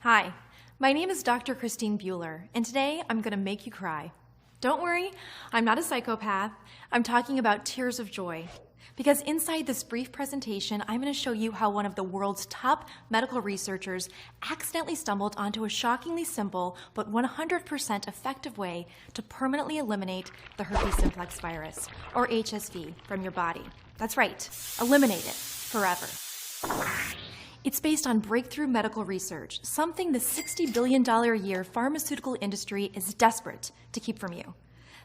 Hi, my name is Dr. Christine Bueller, and today I'm going to make you cry. Don't worry, I'm not a psychopath. I'm talking about tears of joy. Because inside this brief presentation, I'm going to show you how one of the world's top medical researchers accidentally stumbled onto a shockingly simple but 100% effective way to permanently eliminate the herpes simplex virus, or HSV, from your body. That's right, eliminate it forever. It's based on breakthrough medical research, something the $60 billion a year pharmaceutical industry is desperate to keep from you.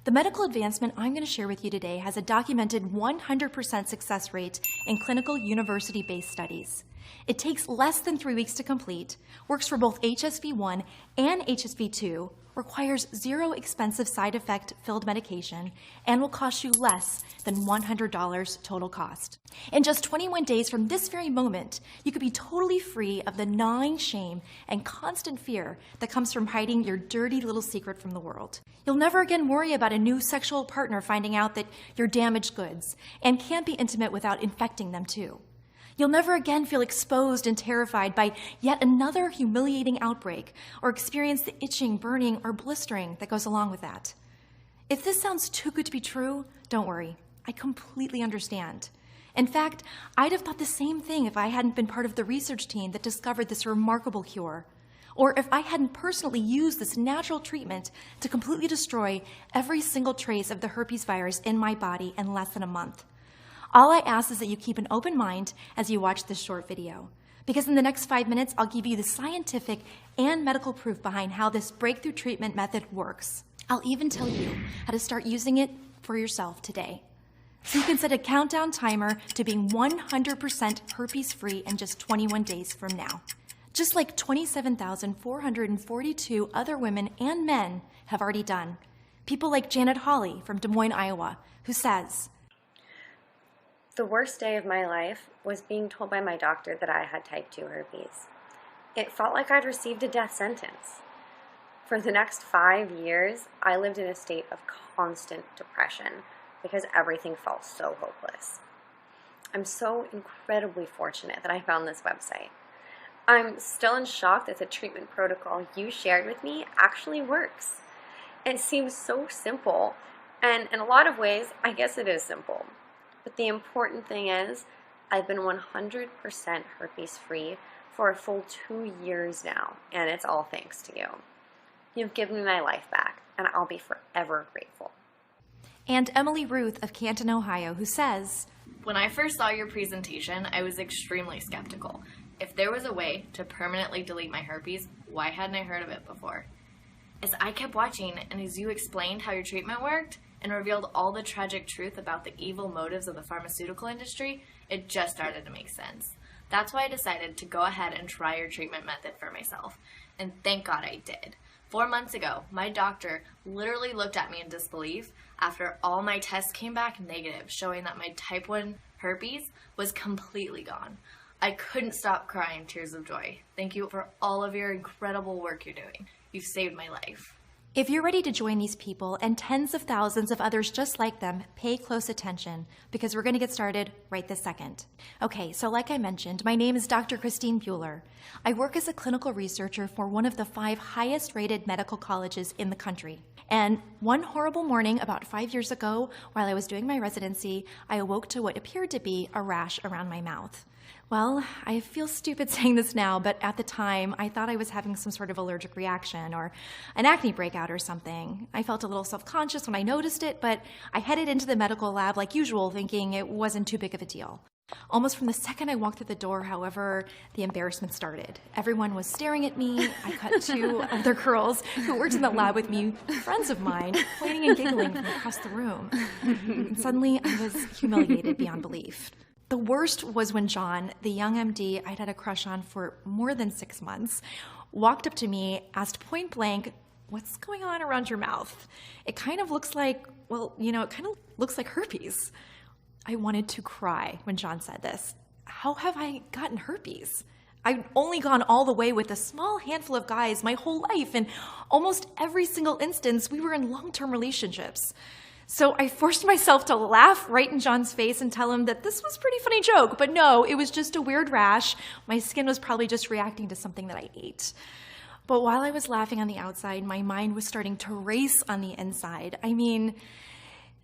The medical advancement I'm going to share with you today has a documented 100% success rate in clinical university-based studies. It takes less than 3 weeks to complete, works for both HSV-1 and HSV-2, requires zero expensive side effect filled medication, and will cost you less than $100 total cost. In just 21 days from this very moment, you could be totally free of the gnawing shame and constant fear that comes from hiding your dirty little secret from the world. You'll never again worry about a new sexual partner finding out that you're damaged goods and can't be intimate without infecting them too. You'll never again feel exposed and terrified by yet another humiliating outbreak or experience the itching, burning, or blistering that goes along with that. If this sounds too good to be true, don't worry. I completely understand. In fact, I'd have thought the same thing if I hadn't been part of the research team that discovered this remarkable cure, or if I hadn't personally used this natural treatment to completely destroy every single trace of the herpes virus in my body in less than a month. All I ask is that you keep an open mind as you watch this short video, because in the next 5 minutes, I'll give you the scientific and medical proof behind how this breakthrough treatment method works. I'll even tell you how to start using it for yourself today. So you can set a countdown timer to being 100% herpes-free in just 21 days from now. Just like 27,442 other women and men have already done. People like Janet Hawley from Des Moines, Iowa, who says, "The worst day of my life was being told by my doctor that I had type 2 herpes. It felt like I'd received a death sentence. For the next 5 years, I lived in a state of constant depression because everything felt so hopeless. I'm so incredibly fortunate that I found this website. I'm still in shock that the treatment protocol you shared with me actually works. It seems so simple, and in a lot of ways, I guess it is simple. But the important thing is, I've been 100% herpes-free for a full 2 years now, and it's all thanks to you. You've given me my life back, and I'll be forever grateful." And Emily Ruth of Canton, Ohio, who says, "When I first saw your presentation, I was extremely skeptical. If there was a way to permanently delete my herpes, why hadn't I heard of it before? As I kept watching and as you explained how your treatment worked and revealed all the tragic truth about the evil motives of the pharmaceutical industry, it just started to make sense. That's why I decided to go ahead and try your treatment method for myself. And thank God I did. 4 months ago, my doctor literally looked at me in disbelief after all my tests came back negative, showing that my type 1 herpes was completely gone. I couldn't stop crying tears of joy. Thank you for all of your incredible work you're doing. You've saved my life." If you're ready to join these people and tens of thousands of others just like them, pay close attention because we're going to get started right this second. Okay, so like I mentioned, my name is Dr. Christine Bueller. I work as a clinical researcher for one of the 5 highest rated medical colleges in the country. And one horrible morning about 5 years ago, while I was doing my residency, I awoke to what appeared to be a rash around my mouth. Well, I feel stupid saying this now, but at the time, I thought I was having some sort of allergic reaction or an acne breakout or something. I felt a little self-conscious when I noticed it, but I headed into the medical lab like usual, thinking it wasn't too big of a deal. Almost from the second I walked through the door, however, the embarrassment started. Everyone was staring at me. I cut 2 other girls who worked in the lab with me, friends of mine, pointing and giggling from across the room. And suddenly, I was humiliated beyond belief. The worst was when John, the young MD I'd had a crush on for more than 6 months, walked up to me, asked point blank, "What's going on around your mouth? It kind of looks like, it kind of looks like herpes." I wanted to cry when John said this. How have I gotten herpes? I've only gone all the way with a small handful of guys my whole life, and almost every single instance we were in long-term relationships. So I forced myself to laugh right in John's face and tell him that this was a pretty funny joke, but no, it was just a weird rash. My skin was probably just reacting to something that I ate. But while I was laughing on the outside, my mind was starting to race on the inside. I mean,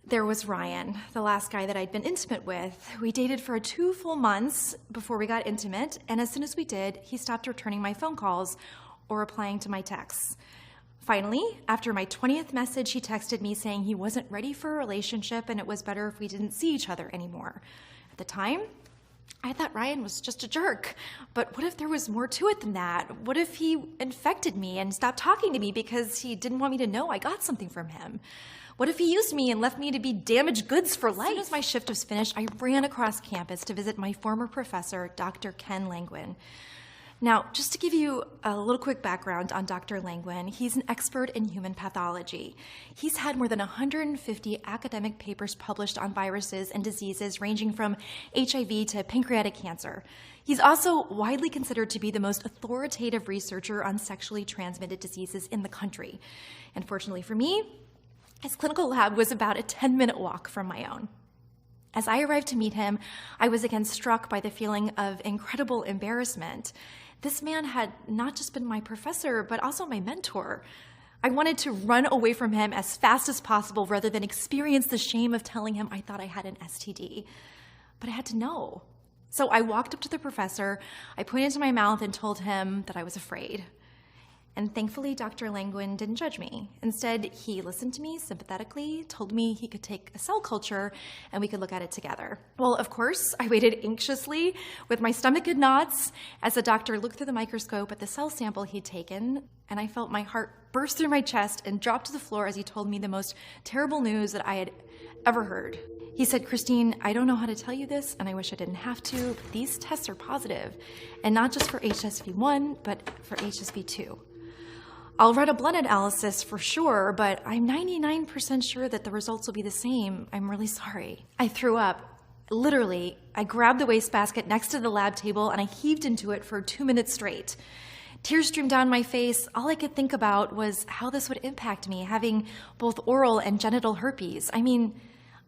there was Ryan, the last guy that I'd been intimate with. We dated for 2 full months before we got intimate, and as soon as we did, he stopped returning my phone calls or replying to my texts. Finally, after my 20th message, he texted me saying he wasn't ready for a relationship and it was better if we didn't see each other anymore. At the time, I thought Ryan was just a jerk. But what if there was more to it than that? What if he infected me and stopped talking to me because he didn't want me to know I got something from him? What if he used me and left me to be damaged goods for life? As soon as my shift was finished, I ran across campus to visit my former professor, Dr. Ken Langwin. Now, just to give you a little quick background on Dr. Langwin, he's an expert in human pathology. He's had more than 150 academic papers published on viruses and diseases ranging from HIV to pancreatic cancer. He's also widely considered to be the most authoritative researcher on sexually transmitted diseases in the country. And fortunately for me, his clinical lab was about a 10-minute walk from my own. As I arrived to meet him, I was again struck by the feeling of incredible embarrassment. This man had not just been my professor, but also my mentor. I wanted to run away from him as fast as possible rather than experience the shame of telling him I thought I had an STD. But I had to know. So I walked up to the professor, I pointed to my mouth and told him that I was afraid. And thankfully, Dr. Langwin didn't judge me. Instead, he listened to me sympathetically, told me he could take a cell culture and we could look at it together. Well, of course, I waited anxiously with my stomach in knots as the doctor looked through the microscope at the cell sample he'd taken, and I felt my heart burst through my chest and drop to the floor as he told me the most terrible news that I had ever heard. He said, "Christine, I don't know how to tell you this, and I wish I didn't have to, but these tests are positive, and not just for HSV1, but for HSV2. I'll run a blood analysis for sure, but I'm 99% sure that the results will be the same. I'm really sorry." I threw up. Literally, I grabbed the wastebasket next to the lab table and I heaved into it for 2 minutes straight. Tears streamed down my face. All I could think about was how this would impact me, having both oral and genital herpes. I mean,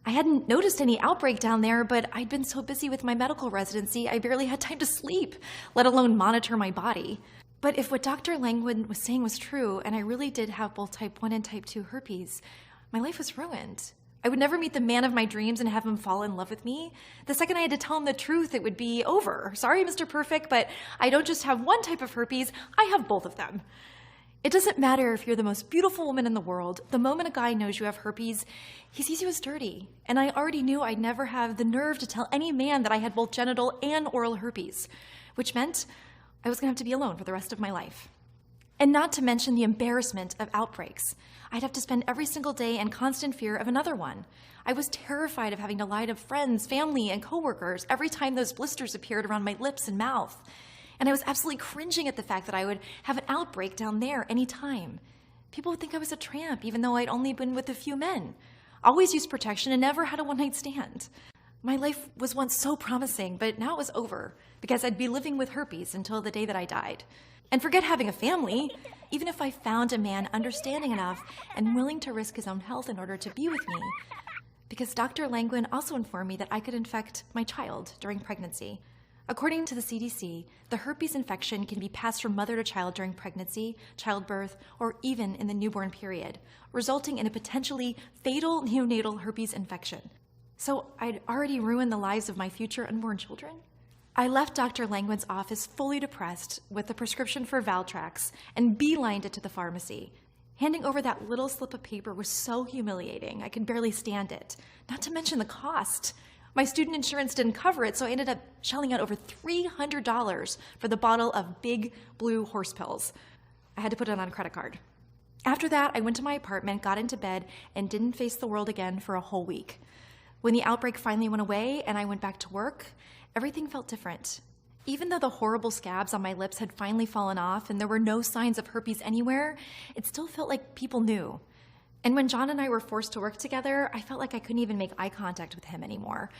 I hadn't noticed any outbreak down there, but I'd been so busy with my medical residency, I barely had time to sleep, let alone monitor my body. But if what Dr. Langwin was saying was true, and I really did have both type 1 and type 2 herpes, my life was ruined. I would never meet the man of my dreams and have him fall in love with me. The second I had to tell him the truth, it would be over. Sorry, Mr. Perfect, but I don't just have one type of herpes, I have both of them. It doesn't matter if you're the most beautiful woman in the world. The moment a guy knows you have herpes, he sees you as dirty. And I already knew I'd never have the nerve to tell any man that I had both genital and oral herpes, which meant I was going to have to be alone for the rest of my life. And not to mention the embarrassment of outbreaks. I'd have to spend every single day in constant fear of another one. I was terrified of having to lie to friends, family, and coworkers every time those blisters appeared around my lips and mouth. And I was absolutely cringing at the fact that I would have an outbreak down there any time. People would think I was a tramp, even though I'd only been with a few men. Always used protection and never had a one-night stand. My life was once so promising, but now it was over because I'd be living with herpes until the day that I died. And forget having a family. Even if I found a man understanding enough and willing to risk his own health in order to be with me, because Dr. Langwin also informed me that I could infect my child during pregnancy. According to the CDC, the herpes infection can be passed from mother to child during pregnancy, childbirth, or even in the newborn period, resulting in a potentially fatal neonatal herpes infection. So I'd already ruined the lives of my future unborn children? I left Dr. Langwin's office fully depressed with a prescription for Valtrex and beelined it to the pharmacy. Handing over that little slip of paper was so humiliating, I could barely stand it, not to mention the cost. My student insurance didn't cover it, so I ended up shelling out over $300 for the bottle of big blue horse pills. I had to put it on a credit card. After that, I went to my apartment, got into bed, and didn't face the world again for a whole week. When the outbreak finally went away and I went back to work, everything felt different. Even though the horrible scabs on my lips had finally fallen off and there were no signs of herpes anywhere, it still felt like people knew. And when John and I were forced to work together, I felt like I couldn't even make eye contact with him anymore.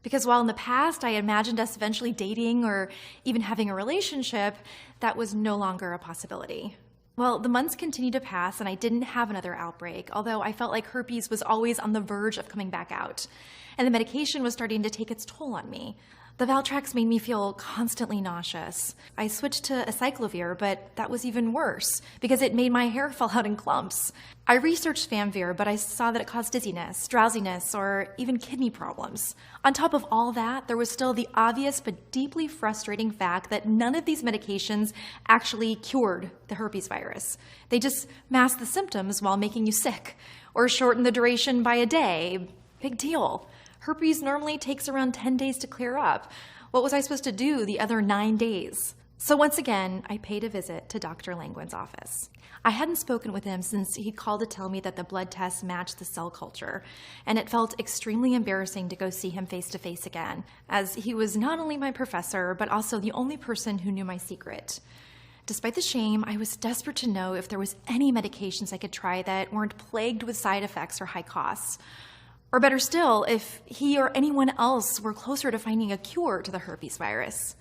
Because while in the past I imagined us eventually dating or even having a relationship, that was no longer a possibility. Well, the months continued to pass and I didn't have another outbreak, although I felt like herpes was always on the verge of coming back out. And the medication was starting to take its toll on me. The Valtrex made me feel constantly nauseous. I switched to acyclovir, but that was even worse because it made my hair fall out in clumps. I researched Famvir, but I saw that it caused dizziness, drowsiness, or even kidney problems. On top of all that, there was still the obvious but deeply frustrating fact that none of these medications actually cured the herpes virus. They just masked the symptoms while making you sick, or shortened the duration by a day. Big deal. Herpes normally takes around 10 days to clear up. What was I supposed to do the other 9 days? So once again, I paid a visit to Dr. Langwin's office. I hadn't spoken with him since he'd called to tell me that the blood tests matched the cell culture, and it felt extremely embarrassing to go see him face to face again, as he was not only my professor, but also the only person who knew my secret. Despite the shame, I was desperate to know if there was any medications I could try that weren't plagued with side effects or high costs. Or better still, if he or anyone else were closer to finding a cure to the herpes virus.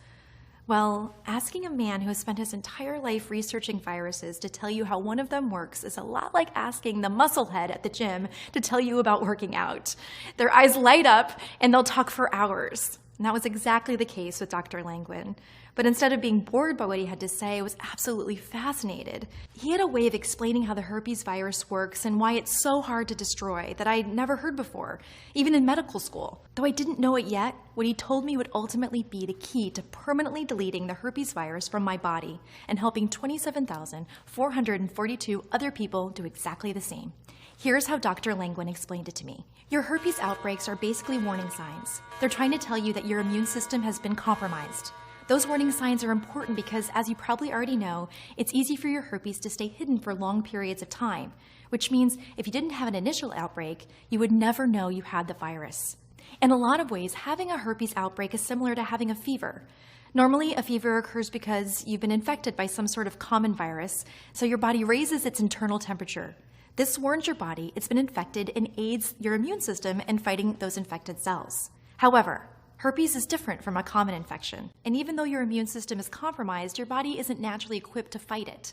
Well, asking a man who has spent his entire life researching viruses to tell you how one of them works is a lot like asking the musclehead at the gym to tell you about working out. Their eyes light up and they'll talk for hours. And that was exactly the case with Dr. Langwin. But instead of being bored by what he had to say, I was absolutely fascinated. He had a way of explaining how the herpes virus works and why it's so hard to destroy that I'd never heard before, even in medical school. Though I didn't know it yet, what he told me would ultimately be the key to permanently deleting the herpes virus from my body and helping 27,442 other people do exactly the same. Here's how Dr. Langwin explained it to me. Your herpes outbreaks are basically warning signs. They're trying to tell you that your immune system has been compromised. Those warning signs are important because, as you probably already know, it's easy for your herpes to stay hidden for long periods of time, which means if you didn't have an initial outbreak, you would never know you had the virus. In a lot of ways, having a herpes outbreak is similar to having a fever. Normally, a fever occurs because you've been infected by some sort of common virus, so your body raises its internal temperature. This warns your body it's been infected and aids your immune system in fighting those infected cells. However, herpes is different from a common infection, and even though your immune system is compromised, your body isn't naturally equipped to fight it.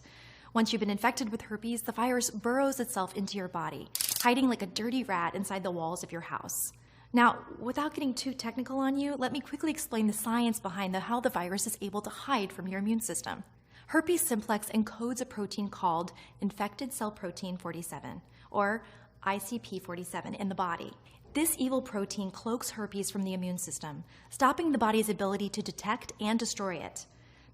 Once you've been infected with herpes, the virus burrows itself into your body, hiding like a dirty rat inside the walls of your house. Now, without getting too technical on you, let me quickly explain the science behind how the virus is able to hide from your immune system. Herpes simplex encodes a protein called infected cell protein 47, or ICP47, in the body. This evil protein cloaks herpes from the immune system, stopping the body's ability to detect and destroy it.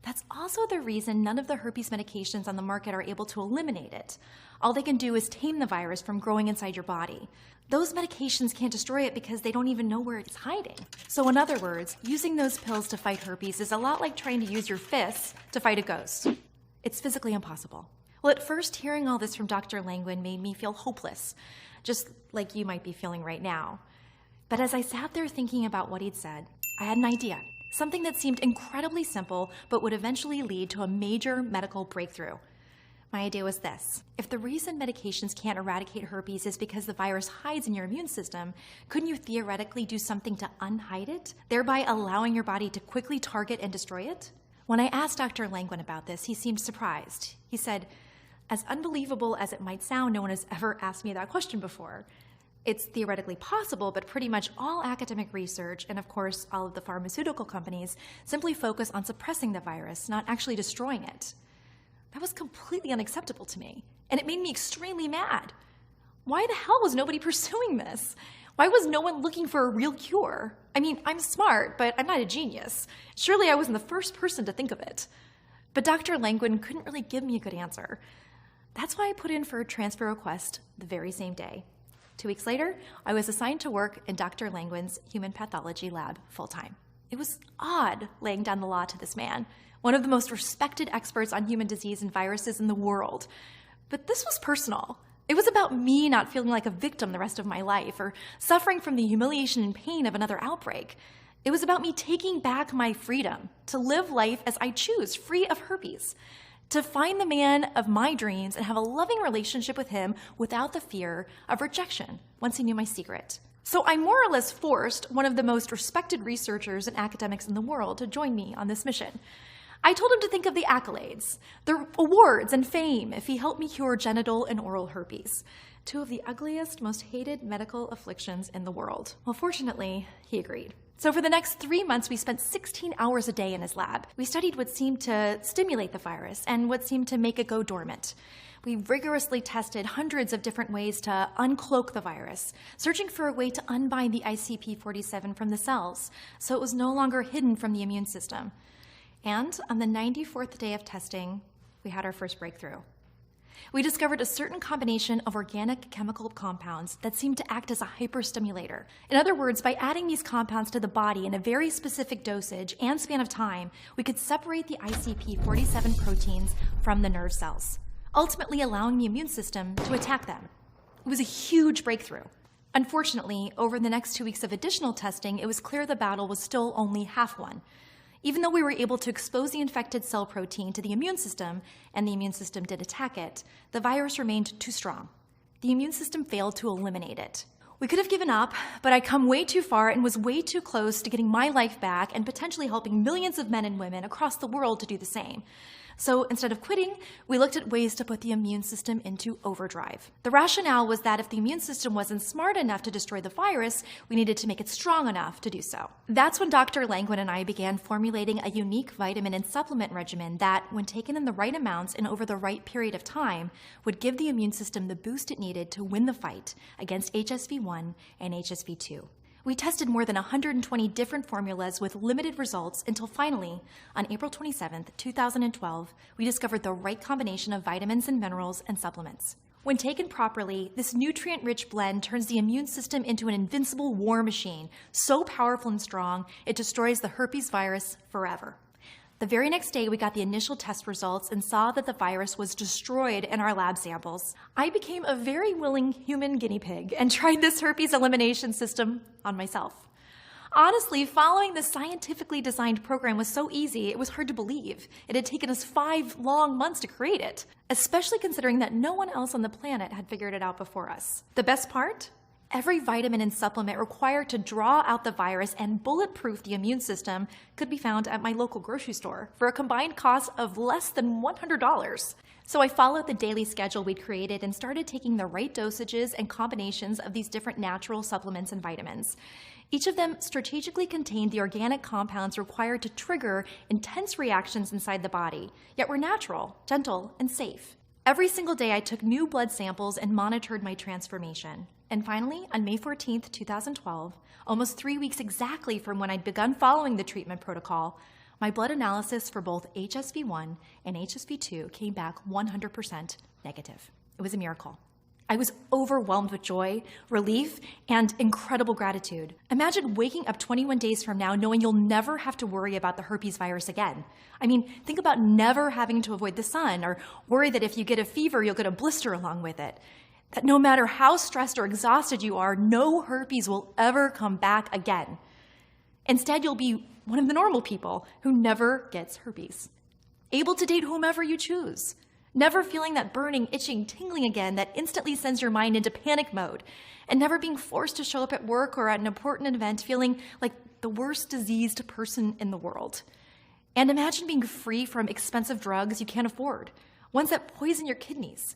That's also the reason none of the herpes medications on the market are able to eliminate it. All they can do is tame the virus from growing inside your body. Those medications can't destroy it because they don't even know where it's hiding. So in other words, using those pills to fight herpes is a lot like trying to use your fists to fight a ghost. It's physically impossible. Well, at first, hearing all this from Dr. Langwin made me feel hopeless, just like you might be feeling right now. But as I sat there thinking about what he'd said, I had an idea. Something that seemed incredibly simple, but would eventually lead to a major medical breakthrough. My idea was this. If the reason medications can't eradicate herpes is because the virus hides in your immune system, couldn't you theoretically do something to unhide it, thereby allowing your body to quickly target and destroy it? When I asked Dr. Langwin about this, he seemed surprised. He said, "As unbelievable as it might sound, no one has ever asked me that question before. It's theoretically possible, but pretty much all academic research, and of course all of the pharmaceutical companies, simply focus on suppressing the virus, not actually destroying it." That was completely unacceptable to me, and it made me extremely mad. Why the hell was nobody pursuing this? Why was no one looking for a real cure? I mean, I'm smart, but I'm not a genius. Surely I wasn't the first person to think of it. But Dr. Langwin couldn't really give me a good answer. That's why I put in for a transfer request the very same day. 2 weeks later, I was assigned to work in Dr. Langwin's human pathology lab full-time. It was odd laying down the law to this man, one of the most respected experts on human disease and viruses in the world. But this was personal. It was about me not feeling like a victim the rest of my life or suffering from the humiliation and pain of another outbreak. It was about me taking back my freedom to live life as I choose, free of herpes, to find the man of my dreams and have a loving relationship with him without the fear of rejection once he knew my secret. So I more or less forced one of the most respected researchers and academics in the world to join me on this mission. I told him to think of the accolades, the awards and fame if he helped me cure genital and oral herpes, two of the ugliest, most hated medical afflictions in the world. Well, fortunately, he agreed. So for the next 3 months, we spent 16 hours a day in his lab. We studied what seemed to stimulate the virus and what seemed to make it go dormant. We rigorously tested hundreds of different ways to uncloak the virus, searching for a way to unbind the ICP47 from the cells so it was no longer hidden from the immune system. And on the 94th day of testing, we had our first breakthrough. We discovered a certain combination of organic chemical compounds that seemed to act as a hyperstimulator. In other words, by adding these compounds to the body in a very specific dosage and span of time, we could separate the ICP47 proteins from the nerve cells, ultimately allowing the immune system to attack them. It was a huge breakthrough. Unfortunately, over the next 2 weeks of additional testing, it was clear the battle was still only half won. Even though we were able to expose the infected cell protein to the immune system, and the immune system did attack it, the virus remained too strong. The immune system failed to eliminate it. We could have given up, but I'd come way too far and was way too close to getting my life back and potentially helping millions of men and women across the world to do the same. So instead of quitting, we looked at ways to put the immune system into overdrive. The rationale was that if the immune system wasn't smart enough to destroy the virus, we needed to make it strong enough to do so. That's when Dr. Langwin and I began formulating a unique vitamin and supplement regimen that, when taken in the right amounts and over the right period of time, would give the immune system the boost it needed to win the fight against HSV-1 and HSV-2. We tested more than 120 different formulas with limited results until finally, on April 27, 2012, we discovered the right combination of vitamins and minerals and supplements. When taken properly, this nutrient-rich blend turns the immune system into an invincible war machine, so powerful and strong, it destroys the herpes virus forever. The very next day, we got the initial test results and saw that the virus was destroyed in our lab samples. I became a very willing human guinea pig and tried this herpes elimination system on myself. Honestly, following this scientifically designed program was so easy, it was hard to believe. It had taken us 5 long months to create it, especially considering that no one else on the planet had figured it out before us. The best part? Every vitamin and supplement required to draw out the virus and bulletproof the immune system could be found at my local grocery store for a combined cost of less than $100. So I followed the daily schedule we'd created and started taking the right dosages and combinations of these different natural supplements and vitamins. Each of them strategically contained the organic compounds required to trigger intense reactions inside the body, yet were natural, gentle, and safe. Every single day I took new blood samples and monitored my transformation. And finally, on May 14, 2012, almost 3 weeks exactly from when I'd begun following the treatment protocol, my blood analysis for both HSV-1 and HSV-2 came back 100% negative. It was a miracle. I was overwhelmed with joy, relief, and incredible gratitude. Imagine waking up 21 days from now knowing you'll never have to worry about the herpes virus again. I mean, think about never having to avoid the sun or worry that if you get a fever, you'll get a blister along with it. That no matter how stressed or exhausted you are, no herpes will ever come back again. Instead, you'll be one of the normal people who never gets herpes, able to date whomever you choose, never feeling that burning, itching, tingling again that instantly sends your mind into panic mode, and never being forced to show up at work or at an important event feeling like the worst diseased person in the world. And imagine being free from expensive drugs you can't afford, ones that poison your kidneys.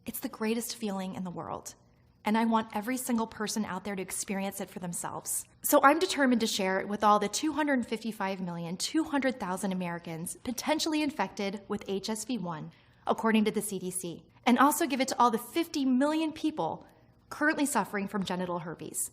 It's the greatest feeling in the world, and I want every single person out there to experience it for themselves. So I'm determined to share it with all the 255,200,000 Americans potentially infected with HSV-1, according to the CDC, and also give it to all the 50 million people currently suffering from genital herpes,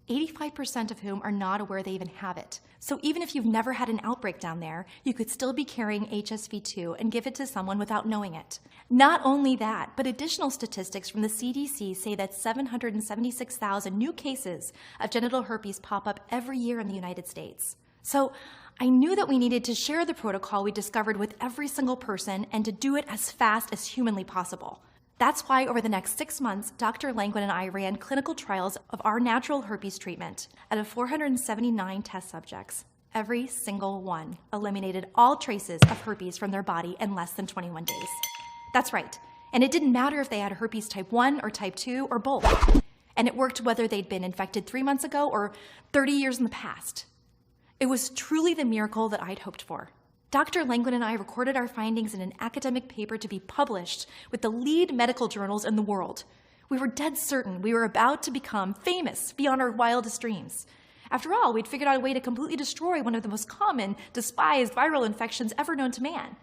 85% of whom are not aware they even have it. So even if you've never had an outbreak down there, you could still be carrying HSV-2 and give it to someone without knowing it. Not only that, but additional statistics from the CDC say that 776,000 new cases of genital herpes pop up every year in the United States. So I knew that we needed to share the protocol we discovered with every single person and to do it as fast as humanly possible. That's why over the next 6 months, Dr. Langwin and I ran clinical trials of our natural herpes treatment out of 479 test subjects. Every single one eliminated all traces of herpes from their body in less than 21 days. That's right. And it didn't matter if they had herpes type 1 or type 2 or both. And it worked whether they'd been infected 3 months ago or 30 years in the past. It was truly the miracle that I'd hoped for. Dr. Langwin and I recorded our findings in an academic paper to be published with the lead medical journals in the world. We were dead certain we were about to become famous beyond our wildest dreams. After all, we'd figured out a way to completely destroy one of the most common, despised viral infections ever known to man.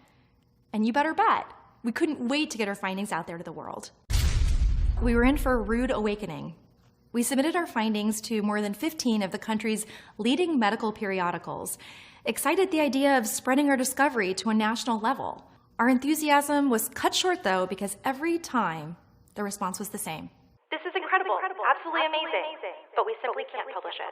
And you better bet, we couldn't wait to get our findings out there to the world. We were in for a rude awakening. We submitted our findings to more than 15 of the country's leading medical periodicals, excited at the idea of spreading our discovery to a national level. Our enthusiasm was cut short, though, because every time the response was the same. This is incredible, absolutely amazing, but we simply can't publish it.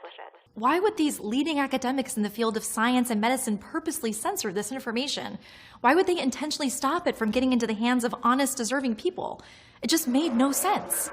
Why would these leading academics in the field of science and medicine purposely censor this information? Why would they intentionally stop it from getting into the hands of honest, deserving people? It just made no sense.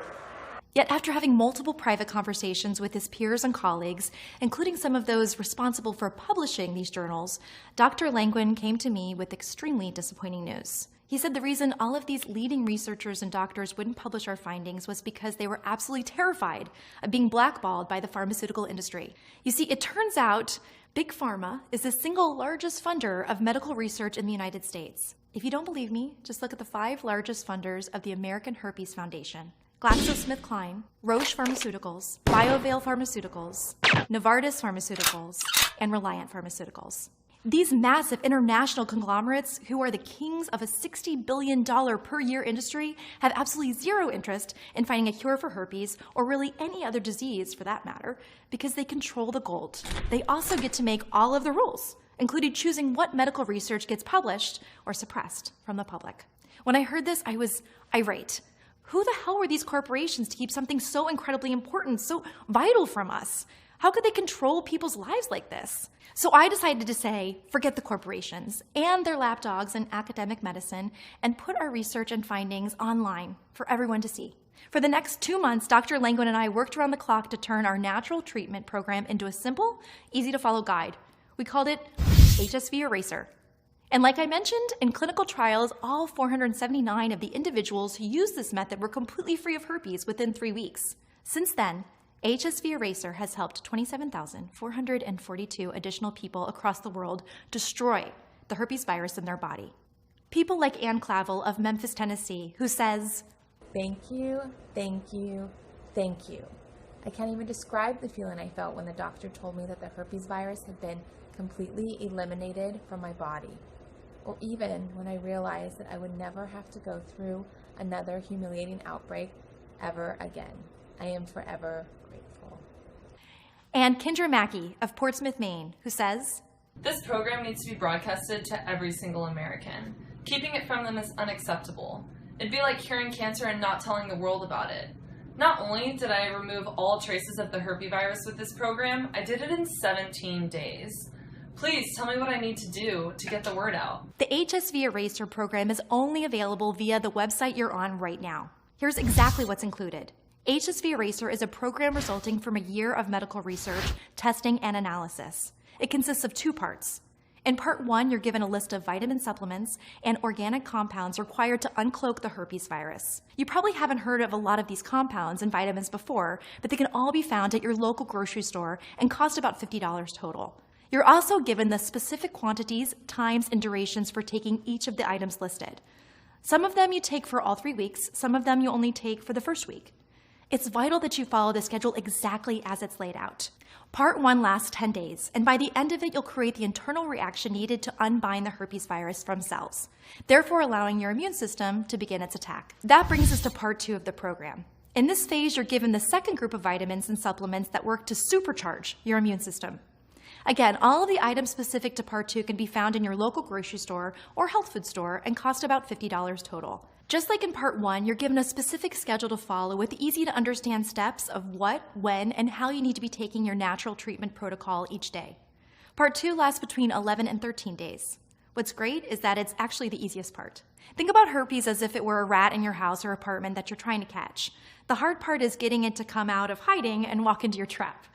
Yet after having multiple private conversations with his peers and colleagues, including some of those responsible for publishing these journals, Dr. Langwin came to me with extremely disappointing news. He said the reason all of these leading researchers and doctors wouldn't publish our findings was because they were absolutely terrified of being blackballed by the pharmaceutical industry. You see, it turns out Big Pharma is the single largest funder of medical research in the United States. If you don't believe me, just look at the 5 largest funders of the American Herpes Foundation: GlaxoSmithKline, Roche Pharmaceuticals, BioVale Pharmaceuticals, Novartis Pharmaceuticals, and Reliant Pharmaceuticals. These massive international conglomerates, who are the kings of a $60 billion per year industry, have absolutely zero interest in finding a cure for herpes, or really any other disease for that matter, because they control the gold. They also get to make all of the rules, including choosing what medical research gets published or suppressed from the public. When I heard this, I was irate. Who the hell were these corporations to keep something so incredibly important, so vital from us? How could they control people's lives like this? So I decided to say, forget the corporations and their lapdogs in academic medicine, and put our research and findings online for everyone to see. For the next 2 months, Dr. Langwin and I worked around the clock to turn our natural treatment program into a simple, easy-to-follow guide. We called it HSV Eraser. And like I mentioned, in clinical trials, all 479 of the individuals who used this method were completely free of herpes within 3 weeks. Since then, HSV Eraser has helped 27,442 additional people across the world destroy the herpes virus in their body. People like Ann Clavel of Memphis, Tennessee, who says, "Thank you, thank you, thank you. I can't even describe the feeling I felt when the doctor told me that the herpes virus had been completely eliminated from my body. Or even when I realized that I would never have to go through another humiliating outbreak ever again. I am forever grateful." And Kendra Mackey of Portsmouth, Maine, who says, "This program needs to be broadcasted to every single American. Keeping it from them is unacceptable. It'd be like curing cancer and not telling the world about it. Not only did I remove all traces of the herpes virus with this program, I did it in 17 days. Please tell me what I need to do to get the word out." The HSV Eraser program is only available via the website you're on right now. Here's exactly what's included. HSV Eraser is a program resulting from a year of medical research, testing, and analysis. It consists of 2 parts. In part 1, you're given a list of vitamin supplements and organic compounds required to uncloak the herpes virus. You probably haven't heard of a lot of these compounds and vitamins before, but they can all be found at your local grocery store and cost about $50 total. You're also given the specific quantities, times, and durations for taking each of the items listed. Some of them you take for all 3 weeks, some of them you only take for the first week. It's vital that you follow the schedule exactly as it's laid out. Part 1 lasts 10 days, and by the end of it, you'll create the internal reaction needed to unbind the herpes virus from cells, therefore allowing your immune system to begin its attack. That brings us to part 2 of the program. In this phase, you're given the second group of vitamins and supplements that work to supercharge your immune system. Again, all of the items specific to part 2 can be found in your local grocery store or health food store and cost about $50 total. Just like in part 1, you're given a specific schedule to follow with easy to understand steps of what, when, and how you need to be taking your natural treatment protocol each day. Part 2 lasts between 11 and 13 days. What's great is that it's actually the easiest part. Think about herpes as if it were a rat in your house or apartment that you're trying to catch. The hard part is getting it to come out of hiding and walk into your trap.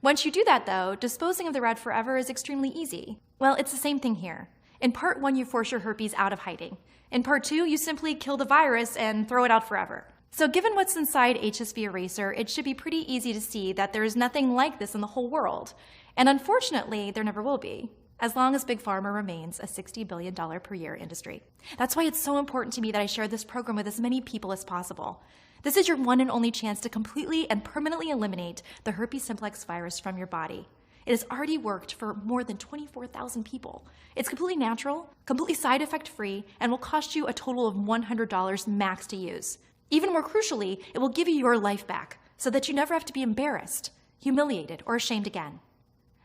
Once you do that, though, disposing of the rat forever is extremely easy. Well, it's the same thing here. In part 1, you force your herpes out of hiding. In part 2, you simply kill the virus and throw it out forever. So given what's inside HSV Eraser, it should be pretty easy to see that there is nothing like this in the whole world. And unfortunately, there never will be. as long as Big Pharma remains a $60 billion per year industry. That's why it's so important to me that I share this program with as many people as possible. This is your one and only chance to completely and permanently eliminate the herpes simplex virus from your body. It has already worked for more than 24,000 people. It's completely natural, completely side effect free, and will cost you a total of $100 max to use. Even more crucially, it will give you your life back so that you never have to be embarrassed, humiliated, or ashamed again.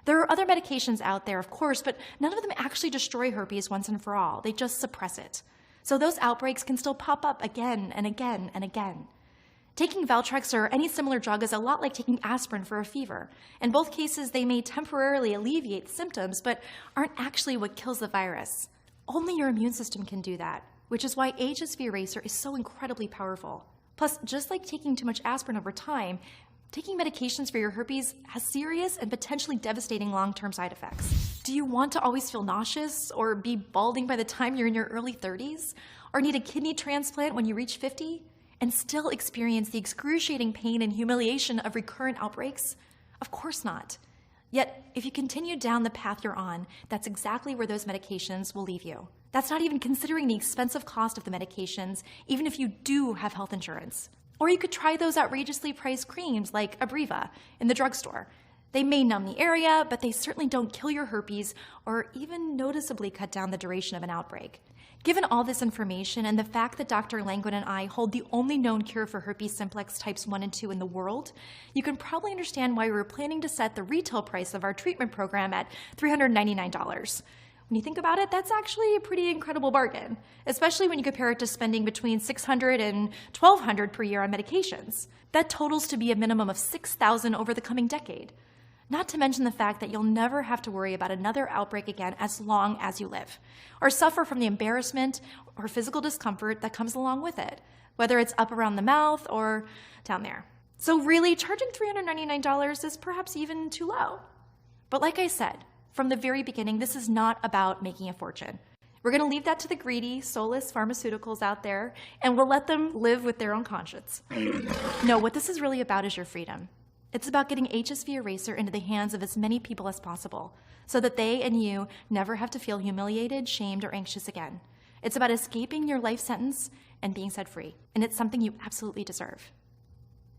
There are other medications out there, of course, but none of them actually destroy herpes once and for all. They just suppress it. So those outbreaks can still pop up again and again and again. Taking Valtrex or any similar drug is a lot like taking aspirin for a fever. In both cases, they may temporarily alleviate the symptoms, but aren't actually what kills the virus. Only your immune system can do that, which is why HSV eraser is so incredibly powerful. Plus, just like taking too much aspirin over time, taking medications for your herpes has serious and potentially devastating long-term side effects. Do you want to always feel nauseous or be balding by the time you're in your early 30s? Or need a kidney transplant when you reach 50? And still experience the excruciating pain and humiliation of recurrent outbreaks? Of course not. Yet, if you continue down the path you're on, that's exactly where those medications will leave you. That's not even considering the expensive cost of the medications, even if you do have health insurance. Or you could try those outrageously priced creams like Abreva in the drugstore. They may numb the area, but they certainly don't kill your herpes or even noticeably cut down the duration of an outbreak. Given all this information and the fact that Dr. Langwin and I hold the only known cure for herpes simplex types 1 and 2 in the world, you can probably understand why we were planning to set the retail price of our treatment program at $399. When you think about it, that's actually a pretty incredible bargain, especially when you compare it to spending between $600 and $1,200 per year on medications. That totals to be a minimum of $6,000 over the coming decade. Not to mention the fact that you'll never have to worry about another outbreak again as long as you live, or suffer from the embarrassment or physical discomfort that comes along with it, whether it's up around the mouth or down there. So really, charging $399 is perhaps even too low. But like I said, from the very beginning, this is not about making a fortune. We're going to leave that to the greedy, soulless pharmaceuticals out there, and we'll let them live with their own conscience. No, what this is really about is your freedom. It's about getting HSV eraser into the hands of as many people as possible, so that they and you never have to feel humiliated, shamed, or anxious again. It's about escaping your life sentence and being set free, and it's something you absolutely deserve.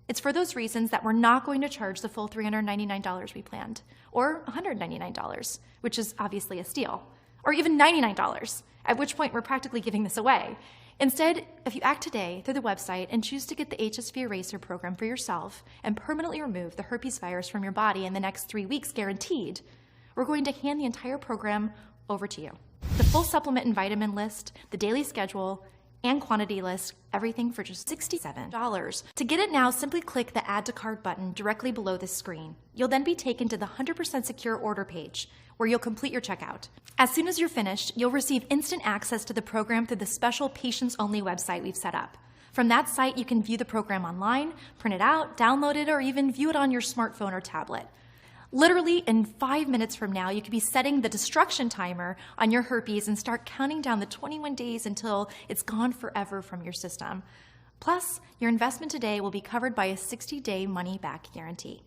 It's for those reasons that we're not going to charge the full $399 we planned, or $199, which is obviously a steal, or even $99, at which point we're practically giving this away. Instead, if you act today through the website and choose to get the HSV eraser program for yourself and permanently remove the herpes virus from your body in the next 3 weeks guaranteed, we're going to hand the entire program over to you. The full supplement and vitamin list, the daily schedule, and quantity list, everything for just $67. To get it now, simply click the Add to Cart button directly below this screen. You'll then be taken to the 100% secure order page, where you'll complete your checkout. As soon as you're finished, you'll receive instant access to the program through the special patients-only website we've set up. From that site, you can view the program online, print it out, download it, or even view it on your smartphone or tablet. Literally, in 5 minutes from now, you could be setting the destruction timer on your herpes and start counting down the 21 days until it's gone forever from your system. Plus, your investment today will be covered by a 60-day money-back guarantee.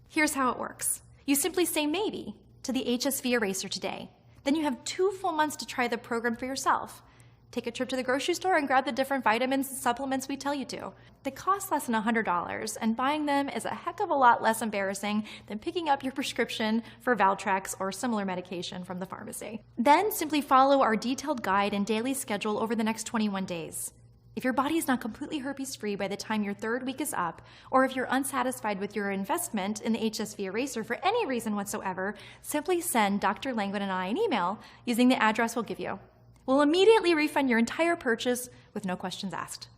Here's how it works. You simply say maybe to the HSV eraser today. Then you have 2 full months to try the program for yourself. Take a trip to the grocery store and grab the different vitamins and supplements we tell you to. They cost less than $100, and buying them is a heck of a lot less embarrassing than picking up your prescription for Valtrex or similar medication from the pharmacy. Then simply follow our detailed guide and daily schedule over the next 21 days. If your body is not completely herpes-free by the time your 3rd week is up, or if you're unsatisfied with your investment in the HSV eraser for any reason whatsoever, simply send Dr. Langwin and I an email using the address we'll give you. We'll immediately refund your entire purchase with no questions asked.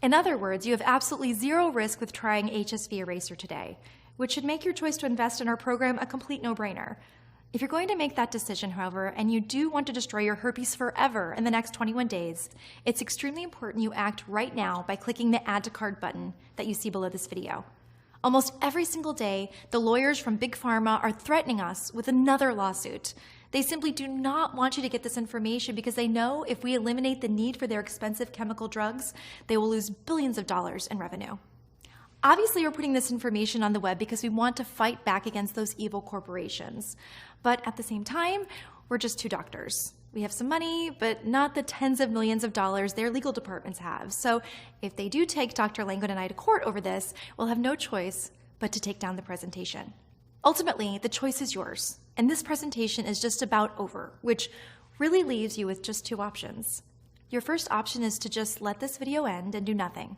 In other words, you have absolutely zero risk with trying HSV eraser today, which should make your choice to invest in our program a complete no-brainer. If you're going to make that decision, however, and you do want to destroy your herpes forever in the next 21 days, it's extremely important you act right now by clicking the Add to Cart button that you see below this video. Almost every single day, the lawyers from Big Pharma are threatening us with another lawsuit. They simply do not want you to get this information because they know if we eliminate the need for their expensive chemical drugs, they will lose billions of dollars in revenue. Obviously, we're putting this information on the web because we want to fight back against those evil corporations. But at the same time, We're just two doctors. We have some money, but not the tens of millions of dollars their legal departments have. So if they do take Dr. Langwood and I to court over this, we'll have no choice but to take down the presentation. Ultimately, the choice is yours, and this presentation is just about over, which really leaves you with just two options. Your first option is to just let this video end and do nothing.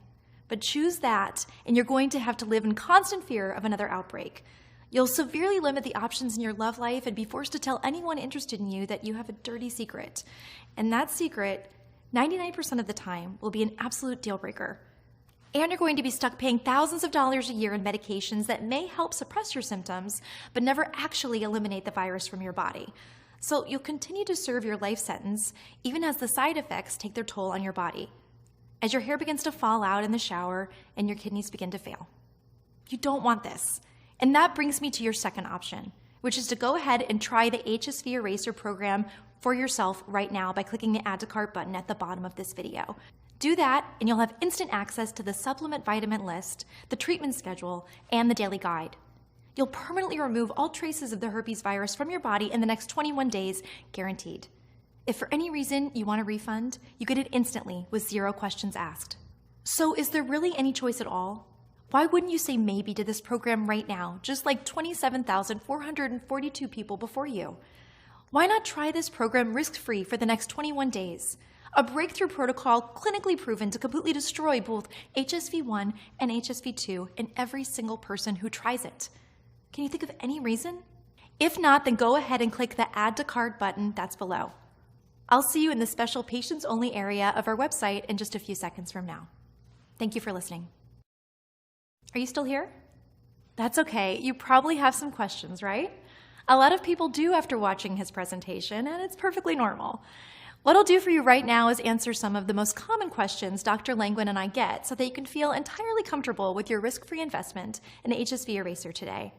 But choose that, and you're going to have to live in constant fear of another outbreak. You'll severely limit the options in your love life and be forced to tell anyone interested in you that you have a dirty secret. And that secret, 99% of the time, will be an absolute deal breaker. And you're going to be stuck paying thousands of dollars a year in medications that may help suppress your symptoms, but never actually eliminate the virus from your body. So you'll continue to serve your life sentence, even as the side effects take their toll on your body, as your hair begins to fall out in the shower and your kidneys begin to fail. You don't want this. And that brings me to your second option, which is to go ahead and try the HSV Eraser program for yourself right now by clicking the Add to Cart button at the bottom of this video. Do that, and you'll have instant access to the supplement vitamin list, the treatment schedule, and the daily guide. You'll permanently remove all traces of the herpes virus from your body in the next 21 days, guaranteed. If for any reason you want a refund, you get it instantly with 0 questions asked. So is there really any choice at all? Why wouldn't you say maybe to this program right now, just like 27,442 people before you? Why not try this program risk-free for the next 21 days? A breakthrough protocol clinically proven to completely destroy both HSV-1 and HSV-2 in every single person who tries it. Can you think of any reason? If not, then go ahead and click the Add to Cart button that's below. I'll see you in the special patients-only area of our website in just a few seconds from now. Thank you for listening. Are you still here? That's okay. You probably have some questions, right? A lot of people do after watching his presentation, and it's perfectly normal. What I'll do for you right now is answer some of the most common questions Dr. Langwood and I get so that you can feel entirely comfortable with your risk-free investment in the HSV Eraser today.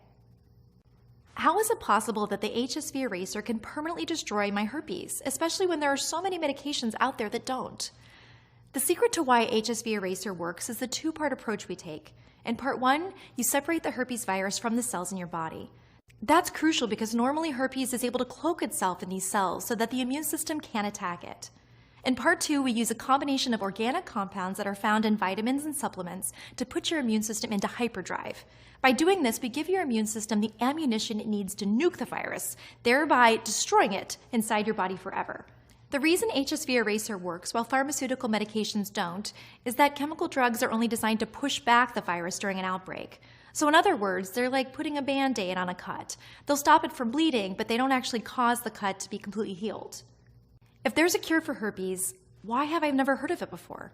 How is it possible that the HSV Eraser can permanently destroy my herpes, especially when there are so many medications out there that don't? The secret to why HSV Eraser works is the two-part approach we take. In part 1, you separate the herpes virus from the cells in your body. That's crucial because normally herpes is able to cloak itself in these cells so that the immune system can't attack it. In part 2, we use a combination of organic compounds that are found in vitamins and supplements to put your immune system into hyperdrive. By doing this, we give your immune system the ammunition it needs to nuke the virus, thereby destroying it inside your body forever. The reason HSV Eraser works while pharmaceutical medications don't is that chemical drugs are only designed to push back the virus during an outbreak. So in other words, they're like putting a Band-Aid on a cut. They'll stop it from bleeding, but they don't actually cause the cut to be completely healed. If there's a cure for herpes, why have I never heard of it before?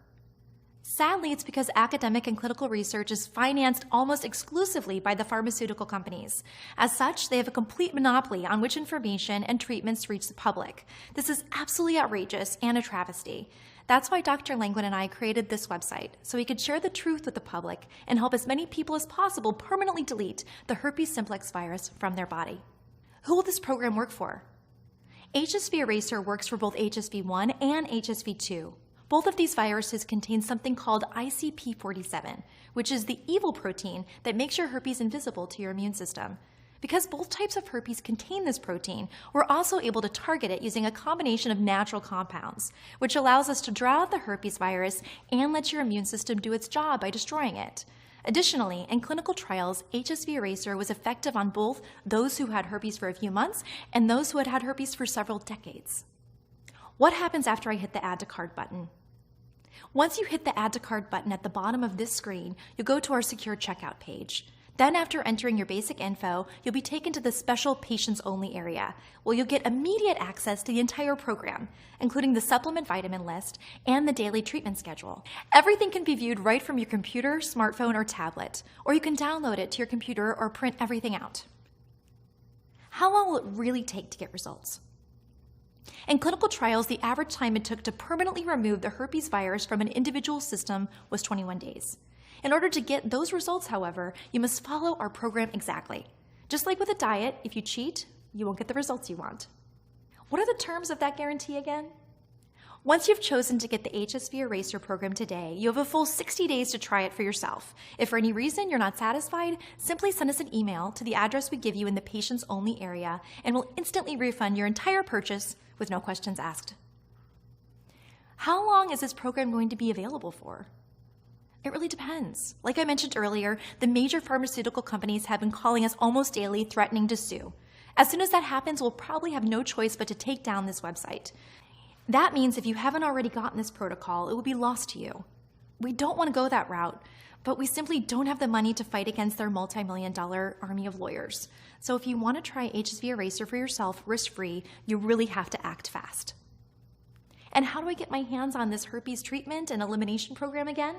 Sadly, it's because academic and clinical research is financed almost exclusively by the pharmaceutical companies. As such, they have a complete monopoly on which information and treatments reach the public. This is absolutely outrageous and a travesty. That's why Dr. Langwood and I created this website, so we could share the truth with the public and help as many people as possible permanently delete the herpes simplex virus from their body. Who will this program work for? HSV Eraser works for both HSV-1 and HSV-2. Both of these viruses contain something called ICP47, which is the evil protein that makes your herpes invisible to your immune system. Because both types of herpes contain this protein, we're also able to target it using a combination of natural compounds, which allows us to draw out the herpes virus and let your immune system do its job by destroying it. Additionally, in clinical trials, HSV Eraser was effective on both those who had herpes for a few months and those who had had herpes for several decades. What happens after I hit the Add to Cart button? Once you hit the Add to Cart button at the bottom of this screen, you'll go to our secure checkout page. Then after entering your basic info, you'll be taken to the special patients only area, where you'll get immediate access to the entire program, including the supplement vitamin list and the daily treatment schedule. Everything can be viewed right from your computer, smartphone, or tablet, or you can download it to your computer or print everything out. How long will it really take to get results? In clinical trials, the average time it took to permanently remove the herpes virus from an individual's system was 21 days. In order to get those results, however, you must follow our program exactly. Just like with a diet, if you cheat, you won't get the results you want. What are the terms of that guarantee again? Once you've chosen to get the HSV Eraser program today, you have a full 60 days to try it for yourself. If for any reason you're not satisfied, simply send us an email to the address we give you in the patients only area, and we'll instantly refund your entire purchase with no questions asked. How long is this program going to be available for? It really depends. Like I mentioned earlier, the major pharmaceutical companies have been calling us almost daily, threatening to sue. As soon as that happens, we'll probably have no choice but to take down this website. That means if you haven't already gotten this protocol, it will be lost to you. We don't want to go that route, but we simply don't have the money to fight against their multi-million-dollar army of lawyers. So if you want to try HSV Eraser for yourself risk-free, you really have to act fast. And how do I get my hands on this herpes treatment and elimination program again?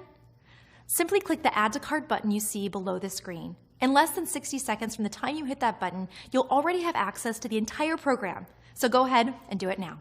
Simply click the Add to Cart button you see below the screen. In less than 60 seconds from the time you hit that button, you'll already have access to the entire program. So go ahead and do it now.